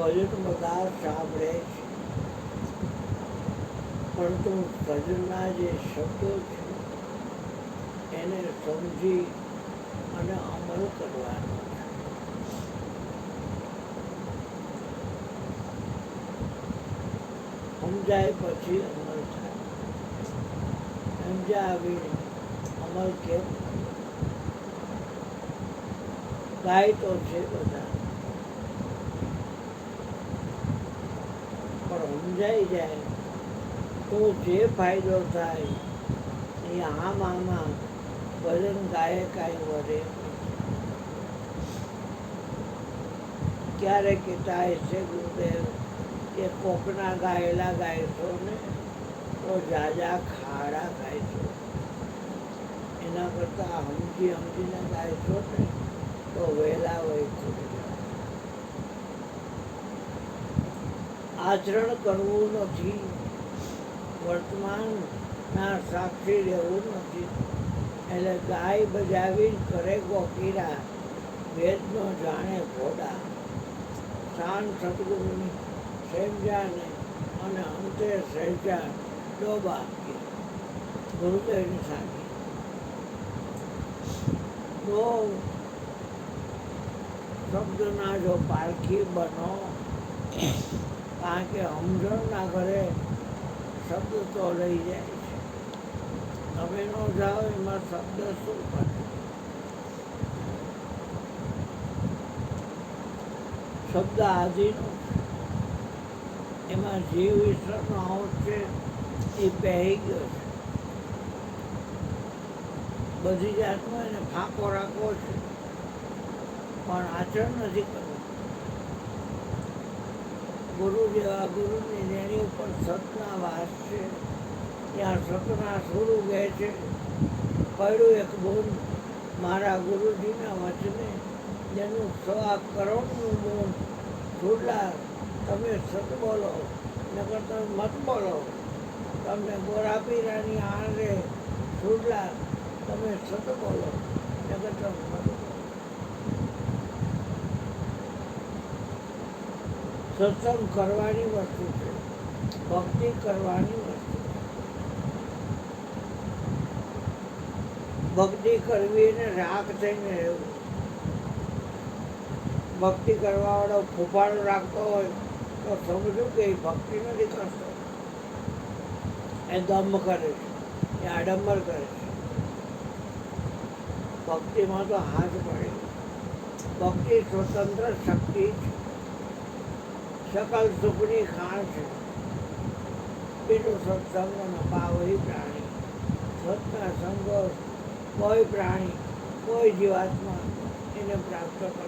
ભજન બધા સાંભળે છે, પરંતુ ભજનના જે શબ્દો છે એને સમજી અને અમલ કરવાનો છે. સમજાય પછી અમલ થાય. સમજ્યા વિના અમલ કેમ? ગાય તો છે બધા, પણ સમજાઈ જાય તો જે ફાયદો થાય એ આમાં ભજન ગાયે કાંઈ વધે. ક્યારેક કહેતા છે ગુરુદેવ કે કોકના ગાયેલા ગાયશો ને તો જાજા ખાડા ગાયશો, એના કરતાં સમજીને ગાયશો ને તો વહેલા હોય ખોટી જાય. આચરણ કરવું નથી, વર્તમાનના સાક્ષી રહેવું નથી. એટલે ગાય બજાવી કરે ગોકીરા, વેદનો જાણે ઘોડા. શાન સદગુરુની સમજાને અને અંતે સહેજા ડોબા ગુરુદેવની સાંગી. તો શબ્દના જો પારખી બનો, કારણ કે સમજણના ઘરે શબ્દ તો લઈ જાય છે. તમે ન જાઓ એમાં શબ્દ શું કરે? શબ્દ આદિનો એમાં જીવ ઈશ્વરનો અંશ છે, એ પહેરી ગયો છે. બધી જાતનો એને ફાંકો રાખવો છે, પણ આચરણ નથી કરવું. ગુરુ જેવા ગુરુની જેની ઉપર સતના વાસ છે, ત્યાં સતના સુરું કહે છે. પડ્યું એક બોલ મારા ગુરુજીના વચને, જેનું 1.25 કરોડનું બોલ છોડલા. તમે સત બોલો, નકર તમે મત બોલો. તમને ગોરા પીરાની આણરે છોડલા, તમે સત બોલો, નકર તમે મત બોલો. સત્સંગ કરવાની વસ્તુ છે, ભક્તિ કરવાની વસ્તુ છે. ભક્તિ કરવી એને રાગ થઈને રહેવું. ભક્તિ કરવાવાળો ફૂફાડો રાખતો હોય તો સમજવું કે એ ભક્તિ નથી કરતો, એ દમ કરે છે, એ આડંબર કરે છે. ભક્તિમાં તો હાથ પડે. ભક્તિ સ્વતંત્ર શક્તિ છે, સકલ સુખની ખાણ છે. બીજું સત્સંગ ન પાવઈ પ્રાણી. સતના સંગો કોઈ પ્રાણી, કોઈ જીવાત્મા એને પ્રાપ્ત કરતો.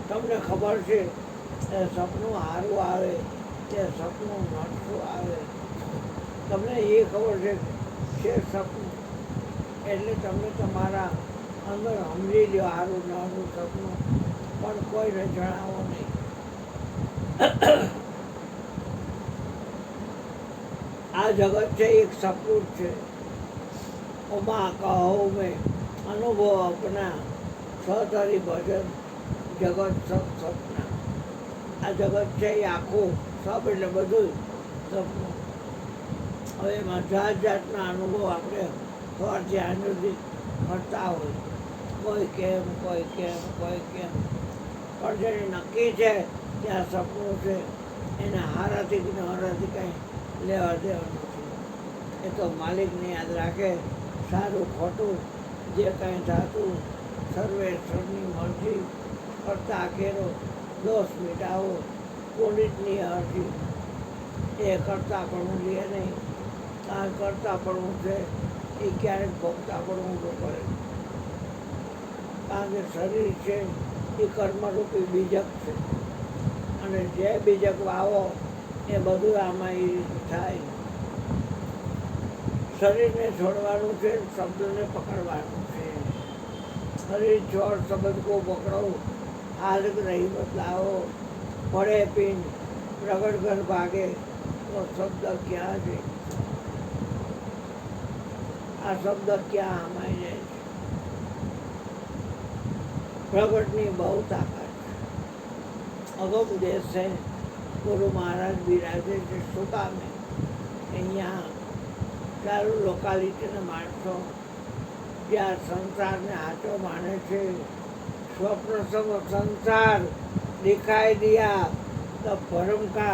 તમને ખબર છે એ સપનું સારું આવે, તે સપનું નઠું આવે. તમને એ ખબર છે સપનું એટલે તમે તમારા અંદર સમજી લો સારું નાનું સપનું, પણ કોઈને જણાવો નહીં. આ જગત છે એક સપનું જ છે. ઉમા કહો મેં અનુભવ અપના, સતહરી ભજન જગત સબ સપના. આ જગત છે એ આખું સબ એટલે બધું સપનું. હવે એમાં જાત જાતના અનુભવ આપણે સવારથી આજ સુધી કરતા હોય. કોઈ કેમ, કોઈ કેમ, કોઈ કેમ. પણ જેને નક્કી છે કે આ સપનું છે, એને હારાથી કે નહારાથી કંઈ લેવા દેવા નથી. એ તો માલિકને યાદ રાખે. સારું ખોટું જે કાંઈ થતું સર્વેશ્વરની મરજી. કરતા કેરો દોષ મિટાવો પુનિતની અરજી. એ કરતા પણ લે નહીં, કારણ કરતા પણ છે એ ક્યારેક ભોગતા પણ ઊંધો કરે. કારણ કે શરીર છે એ કર્મરૂપી બીજક છે, અને જે બીજક વાવો એ બધું આમાં એ થાય. શરીરને છોડવાનું છે, શબ્દને પકડવાનું છે. શરીર છોડ શબ્દ કો પકડો, હાલક નહીં બદલાવો. પડે પીન પ્રગટ ઘર ભાગે તો શબ્દ ક્યાં છે? આ શબ્દ ક્યાં આમાઈ જાય છે? પ્રગટની બહુ તાકાત છે. અગમ દેશ છે. ગુરુ મહારાજ બિરાજે છે. શું કામે અહીંયા ચાલુ લોકાલિટીના માણસો જ્યાં સંસારને આંચો માને છે, સ્વપ્ન સમ સંસાર दिखाई दिया तो भरम का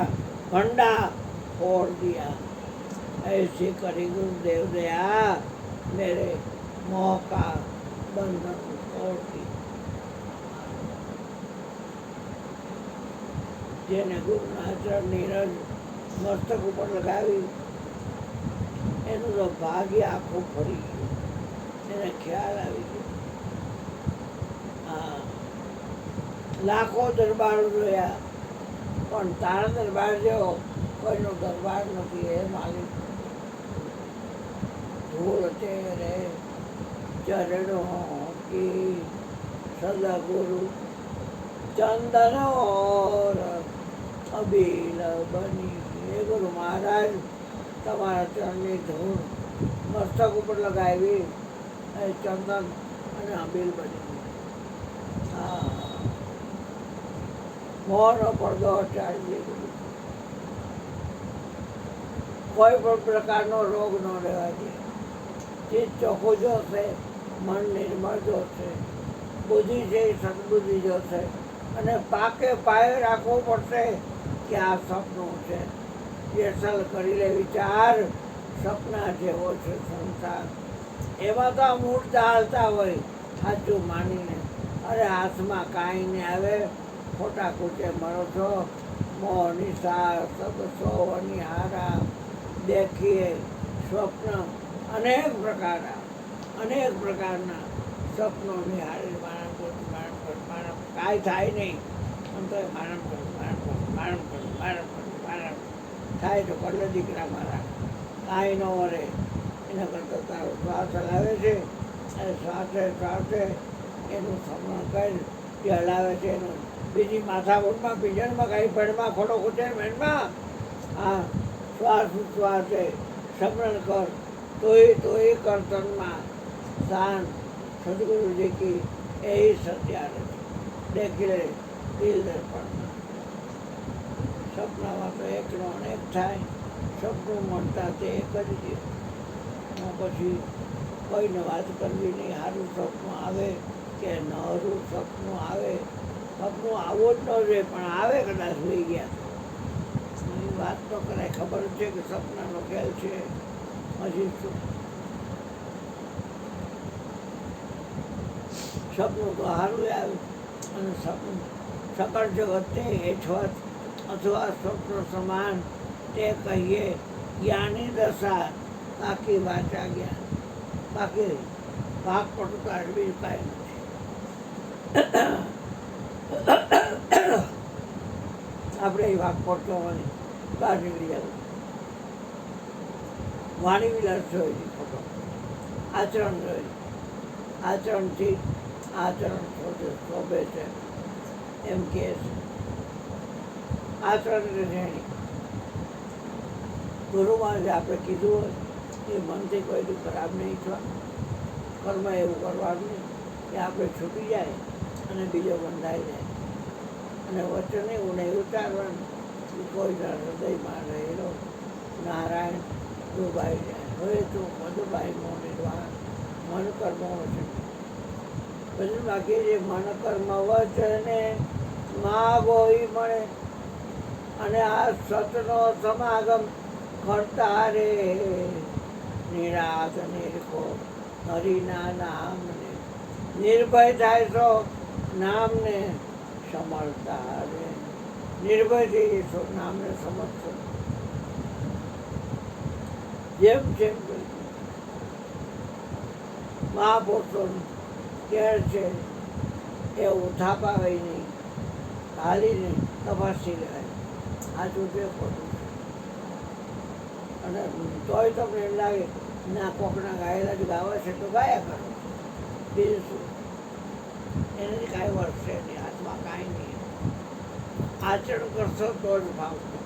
भंडा फोड़ दिया. ऐसे करी गुरुदेव दया मेरे मोह का बंधन तोड़ दिया. જેને ગુરુના ચરણની રજ મસ્તક ઉપર લગાવી એનું તો ભાગ્ય આખું ફરી ગયું. એને ખ્યાલ આવી ગયો. હા, લાખો દરબાર જોયા પણ તારા દરબાર જેવો કોઈનો દરબાર નથી. એ માલિક ધૂળ તેરે ચરણો કી સદગુરુ ચંદન ઓર અબીલ બની. હે ગુરુ મહારાજ, તમારા ચરણની ધૂળ મસ્તક ઉપર લગાવી એ ચંદન અને અબીલ બની. હા, મોરનો પડદો હટાડી દીધો. કોઈ પણ પ્રકારનો રોગ ન રહેવા દે. ચિત્ત ચોખ્ખું જોશે, મન નિર્મળ જોશે, બુદ્ધિ છે સદબુદ્ધિ જોશે અને પાકે પાયે રાખવું પડશે કે આ સપનું છે. વ્યસલ કરી લે વિચાર, સપના જેવો છે સંસાર. એમાં તો આ મૂળ ચાલતા હોય સાચું માનીને. અરે હાથમાં કાંઈ નહીં આવે, ખોટા ખૂટે મળો છો. મોહ નિશાર સબ સોવની હારા દેખીએ સ્વપ્ન અનેક પ્રકારના સપનો નિહાળી માણસ કાંઈ થાય નહીં. આમ તો માણસ થાય તો કરલે દીકરા મારા, કાંઈ ન વરે. એના કરતાં તારો શ્વાસ હલાવે છે અને શ્વાસે એનું સમરણ કરી જે હલાવે છે એનું બીજી માથામાં પીજણમાં કાંઈ ભેડમાં ખોટો ખૂટે ભેડમાં. હા, શ્વાસ ઉચ્છ્વાસે સમરણ કર તોય કર્તનમાં શાન સદગુરુજી કી એ સત્યાર દેખી લે દિલ દર્પણમાં. સપનામાં તો એકનો અનેક થાય. સપનું મળતા તે એક જ દિવસ. પછી કોઈને વાત કરવી નહીં. સારું સપનું આવે કે નરું સપનું આવે, સપનું આવવું જ ન જોઈએ પણ આવે કદાચ હોઈ ગયા તો એ વાત તો કરાય. ખબર છે કે સપનાનો ખેલ છે. હજી સપનું તો સારું આવે અને સપનું સકળ જગતને હેઠવત અથવા સ્વપ્ન સમાન તે કહીએ જ્ઞાની દશા. બાકી વાંચા જ્ઞાન, બાકી ભાગ પડતા બીજું કાંઈ નથી. આપણે એ ભાગ પડતો હોય બહાર નીકળી જવું. વાણી વિલાસ જોઈ ખોટો, આચરણ જોઈ. આચરણથી આચરણ શોભે છે એમ કહે છે. આચરણ રહેણી ગુરુમાં જે આપણે કીધું હોય એ મનથી કોઈ ખરાબ નહીં થવા. કર્મ એવું કરવાનું નહીં કે આપણે છૂટી જાય અને બીજો બંધાઈ જાય. અને વચન એવું નહીં ઉચ્ચારવાનું કે કોઈના હૃદયમાં રહેલો નારાયણ ડૂબાઈ જાય. હવે તું મધુબાઈ મોનિર્વાણ મન કર્મ વચન. પછી બાકી જે મન કર્મ વચને માગો એ મળે. અને આ સતનો સમાગમ કરતા રે નિરાશ નિરખો હરિના નામને. નિર્ભય થાય તો નામને સમરતા રે. નિર્ભયથી નામને સમજશો. જેમ જેમ મહાપુરુષો કહે છે એવું થાપાવે નહીં, હાલીને તપાસી લેવાય. સાચું છે ખોટું છે. અને તોય તમને એમ લાગે ના કોકના ગાયેલા જ ગાવે છે તો ગાયા કરો. બીજું શું? એનાથી કાંઈ વર્તશે નહીં. હાથમાં કાંઈ નહીં. આચરણ કરશો તો જ ભાવશો.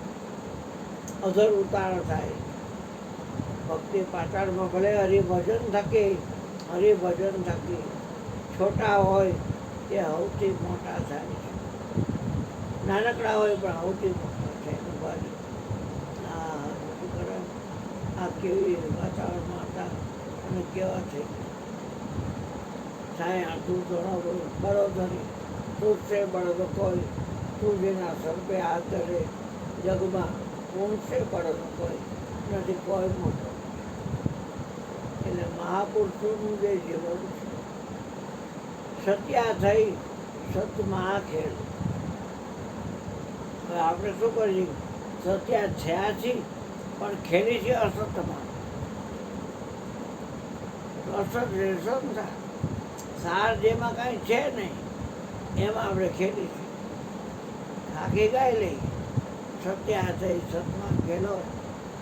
અધર ઉતાર થાય. ભક્તિ પાતાળમાં ભલે હરિભજન થકી છોટા હોય એ સૌથી મોટા થાય છે. નાનકડા હોય પણ સૌથી મોટા છે એનું બાજુ. આ શું કરે, આ કેવી વાતાવરણમાં હતા અને કેવા થઈ ગયા. છાયા તું દોડો બળોદરી તું છે બળદ કોઈ, તું જેના સર પે હાથ ધરે જગમાં કોણ છે બળદ કોઈ, નથી કોઈ મોટો. એટલે મહાપુરુષોનું જે જીવન છે, સત્યા થઈ સતમાં ખેલ. હવે આપણે શું કરીએ, સત્યા થયા છીએ પણ ખેલી છે અસતમાં. અસત રહેશો ને સાર જેમાં કાંઈ છે નહીં એમાં આપણે ખેલી છીએ. થાકી ગાય લઈ સત્યા થઈ સતમાં ખેલો.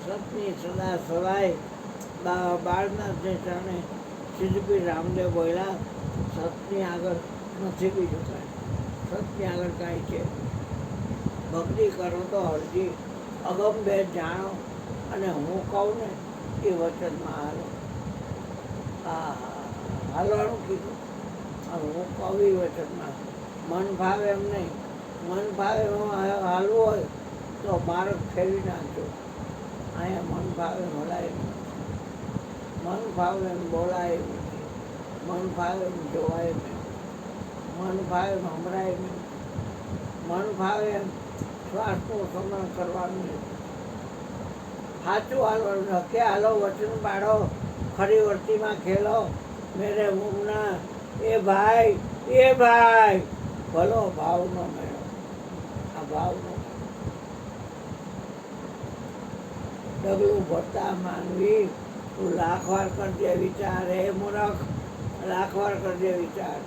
સતની સદા સવાય બાળનાથને ચરણે સિદ્ધપીર રામદેવ બોલ્યા, સતની આગળ નથી બીજું કાંઈ, સતની આગળ કાંઈ છે. ભક્તિ કરો તો હરજી અગમ ભેદ જાણો, અને હું કહું ને એ વચનમાં હાલો. હાલવાનું કીધું અને હું કહું એ વચનમાં. મન ભાવે એમ નહીં, મન ભાવે હાલવું હોય તો માર્ગ ફેરવી નાખજો. અહીંયા મન ભાવે હલાય નહીં, મન ભાવે એમ બોલાય નથી, મન ભાવે એમ જોવાય નહીં, મન ભાવે એમ સંભળાય નહીં, મન ભાવે એમ શ્વાસનું સમરણ કરવાનું નહીં. સાચું હાલવાનું, હકે હાલો, વચન પાડો, ખરી વર્તીમાં ખેલો. મેરે મુમના એ ભાઈ ભલો ભાવનો મેળો. આ ભાવનો ડગલું ભરતા માનવી તું લાખ વાર કરજે વિચાર. હે મૂરખ, લાખ વાર કરજે વિચાર.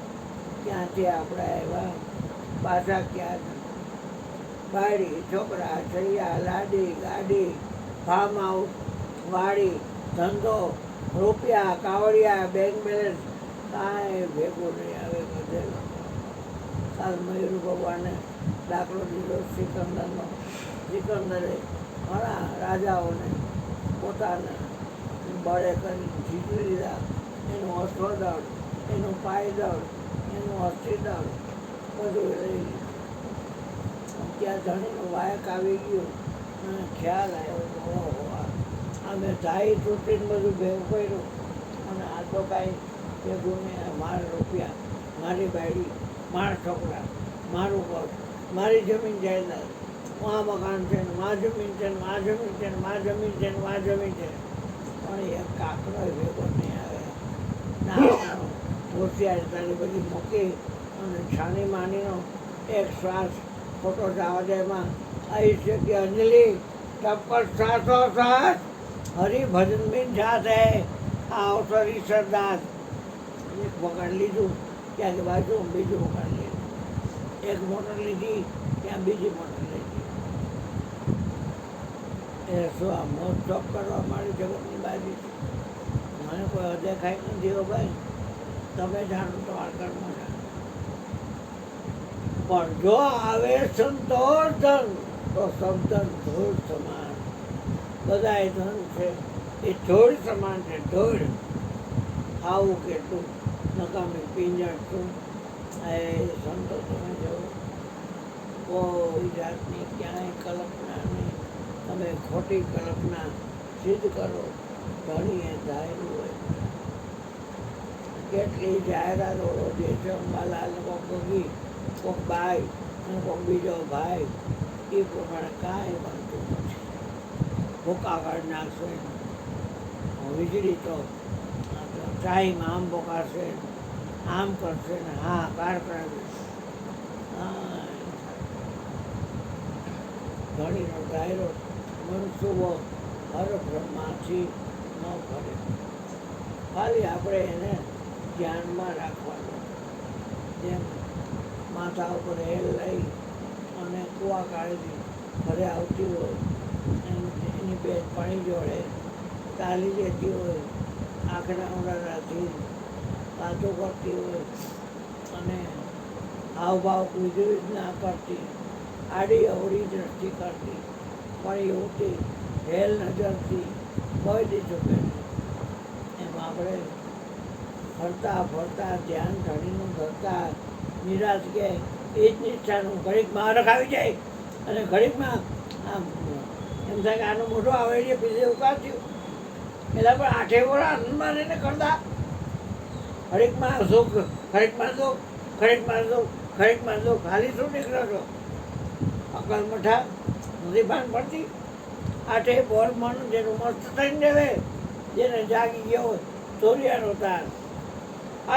ક્યાંથી આપણે આવ્યા, પાછા ક્યાં બાળી છોકરા છૈયા લાડી ગાડી ફાર્મ હાઉસ વાડી ધંધો રૂપિયા કાવડિયા બેંક બેલેન્સ કાંઈ ભેગું નહીં આવે બધેલો. કાલ મયુર ભગવાને દાખલો દીધો સિકંદરનો. સિકંદરે ઘણા રાજાઓને પોતાના બળે કરી જીતી લીધા. એનું અશ્વદળ, એનું પાયદળ, એનું અસ્થિદળ બધું લઈ લીધું. ત્યાં ધણીનું વાયક આવી ગયું અને ખ્યાલ આવ્યો, ઓહો અમે ધાઈ તૂટીને બધું ભેગું કર્યું અને આ તો કાંઈ ભેગું નહીં. મારા રૂપિયા, મારી બાયડી, મારા છોકરા, મારું ઘર, મારી જમીન જાયદાદ, આ મકાન છે ને મા જમીન છે ને મા જમીન છે ને મા જમીન છે ને મા જમીન છે, પણ એક કાકડો ભેગો નહીં આવે. ના હોશિયારી તારી બધી મૂકી અને છાની માનીનો એક શ્વાસ ખોટો જવા દે. એમાં આવી છે કે અંજલિ તબ પર સાસો સાસ હરિભજન બિન જાત હે. આ અવસરી સરદાર એક વગાડ લીધું, ત્યાં બાજુ બીજું વગાડ લીધું. એક મોટર લીધી, ત્યાં બીજી મોટર લીધી. એ શું આ મોજ શોખ કરવા મારી જગતની બાજુ છે. મને કોઈ દેખાય નથી. હો ભાઈ, તમે જાણો તો આગળમાં જાણો. પણ જો આવે સંતોષ ધન તો સબધન ધૂળ સમાન. બધાય ધન છે એ ધૂળ સમાન છે. ધૂળ ખાવું કેટલું નકામી પીંજણ શું. એ સંતો તમે જો કોઈ જાતની ક્યાંય કલ્પના નહીં. તમે ખોટી કલ્પના સિદ્ધ કરો. ઘણીએ ધાર્યું હોય કેટલી જાહેરાતો જે છે અંબાલાલ કોક ગગી, કોક બાઈ અને કોક બીજો ભાઈ, એ પ્રમાણે કાંઈ બનતું નથી. ભૂકા કાઢી નાખશે, વીજળી તો ટાઈમ આમ ભોકાશે, આમ કરશે ને હા કાર કરાવી. ઘણીનો ડાયરો મનસુબો હર બ્રહ્માથી ન કરે. ખાલી આપણે એને ધ્યાનમાં રાખવાનું. જેમ માથા ઉપર હેલ લઈ અને કૂવા કાઢી ઘરે આવતી હોય, એની બે પાણી જોડે ચાલી જતી હોય, આંખના ઉડાડાથી વાતો કરતી હોય અને હાવભાવ કુજવી જ ના કરતી, આડી અવળી દ્રષ્ટિ કરતી, પણ હોતી હેલ નજરથી કોઈ દીધું કે એમ આપણે ફરતા ફરતા ધ્યાન ધણીનું ધરતા નિરાશ કે એ જ નિષ્ઠાનું ઘડીકમાં હરખ આવી જાય અને ઘડીકમાં આમ એમ થાય કે આનું મોઢું આવે પીછે ઉકાર થયું પેલા પણ 8 વર્ષ આનંદમાં રહીને કરતા ઘડીકમાં સુખ ઘડીકમાં દુઃખ ઘડીકમાં દુઃખ ઘડીકમાં દુઃખ હાલી શું નીકળો છો અકલ મઠા નથી ભાન પડતી 8 બોર મન જેનું મસ્ત થઈને રહે જેને જાગી ગયો હોય ચોરિયાનો તાર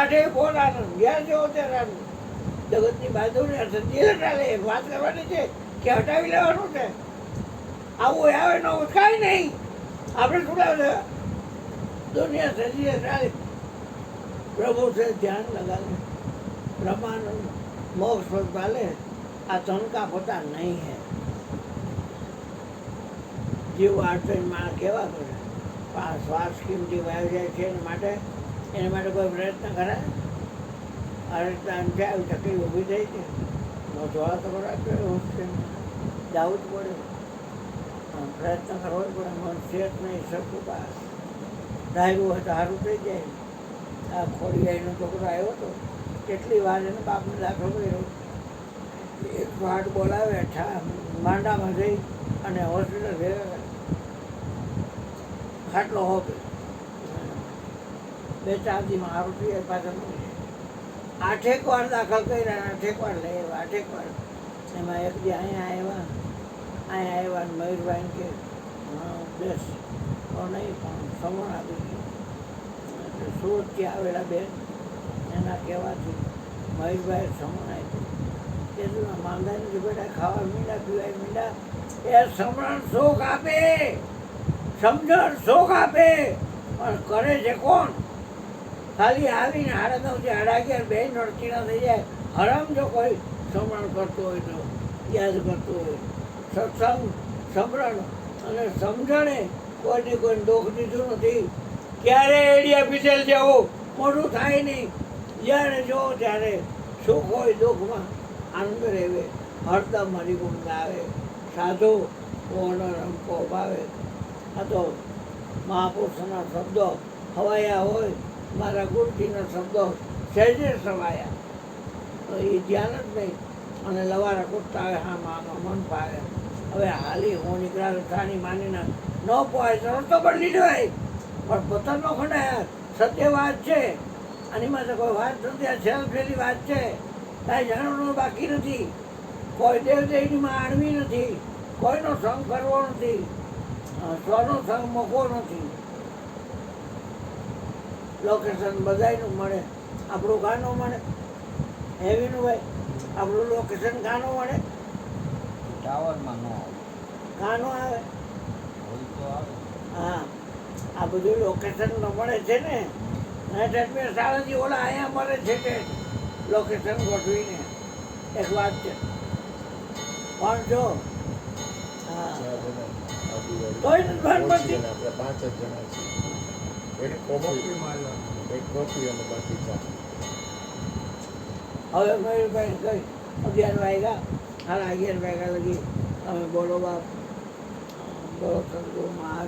8 બોર આનંદ જ્યાં જેવો ત્યારે આનંદ જગતની બાજુને સંજીલે ચાલે એક વાત કરવાની છે કે હટાવી લેવાનું છે આવું આવે ન હોય કાંઈ નહીં આપણે શું લાવે દુનિયા સંજીલે ચાલે प्रभु से ध्यान लगा ले ब्रह्मानंद मोक्ष पद वाले आ धन का पता नहीं है जीव આર્થમાં કેવા કરે શ્વાસ કિંમતી વાવી જાય છે એના માટે કોઈ પ્રયત્ન કરે આ રીતના અંતે આવી તકલીફ ઊભી થઈ છે જોવા તો ખરા જવું જ પડે પ્રયત્ન કરવો જ પડે મન સેટ નહીં સરખું ધાર્યું હોય તો સારું થઈ જાય આ ખોડિયાઈનો છોકરો આવ્યો હતો કેટલી વાર એને બાપને દાખલો કર્યો એક વાટ બોલાવે માંડામાં જઈ અને હોસ્પિટલ ભેગા ખાટલો હોપે 2-4 દીમાં સારું થઈ જાય પાછળ 8 વાર દાખલ કર્યા 8 વાર લઈ આવ્યા 8 વાર એમાં એક દી અહીંયા આવ્યા ને મયુરભાઈ કે બેસ તો નહીં પણ સમણ આપી ગયું સુરતથી આવેલા બેન એના કહેવાથી મહેશભાઈ સમણ આપ્યું કે માંદાને જો બેટા ખાવા મીંડા પીવાય મીંડા એ સમરણ શોખ આપે સમજણ શોખ આપે પણ કરે છે કોણ ખાલી આવીને 9:30 11 બે નડચીના થઈ જાય હરામ જો કોઈ સમરણ કરતો હોય તો યાદ કરતો હોય સત્સંગ સમરણ અને સમજણે કોઈને કોઈ દુઃખ દીધું નથી ક્યારે એડિયા પીસેલ જેવું મોટું થાય નહીં જ્યારે જો ત્યારે સુખ હોય દુઃખમાં આનંદ રહેવે હરદમ હરિગુણ ગાવે સાધુ ઓનો રમકો ભાવે આ તો મહાપુરુષના શબ્દો હવાયા હોય મારા ગુરુજીના શબ્દો સહેજે સવાયા તો એ ધ્યાન જ નહીં અને લવારા કૂદતા આવે હા મામાં મન પાવે હવે હાલી હું નીકળ્યા થાની માનીને ન પોહાય તો રસ્તો બદલી જવાય પણ પોતાનો ખંડાયા સત્ય વાત છે આની માટે કોઈ વાત નથી આ સેલ્ફેલી વાત છે કાંઈ જાણવાનું બાકી નથી કોઈ દેવદેવીની આણવી નથી કોઈનો સંગ કરવો નથી સ્વનો સંગ મૂકવો નથી લોકેશન બધાયનું મળે આપણું ગાનું મળે હેવીનું ભાઈ આપણું લોકેશન ગાનું મળે ટાવરમાં ન આવે ગાનું આવે હોય તો આવે હા આ બધું લોકેશન મળે છે ને એડમિટ સારાથી ઓલા અહીંયા મળે છે કે લોકેશન ગોઠવીને એક વાત છે પણ જો હા તોય નથી ભાન પડતી આપણે 5 જ જણા છીએ એક કોફી અને બાકી ચા હવે મયુરભાઈ કઈ 11 વાગ્યા 11:30 વાગ્યા લગી અમે બોલો બાપ બોલો સંતો મહારાજ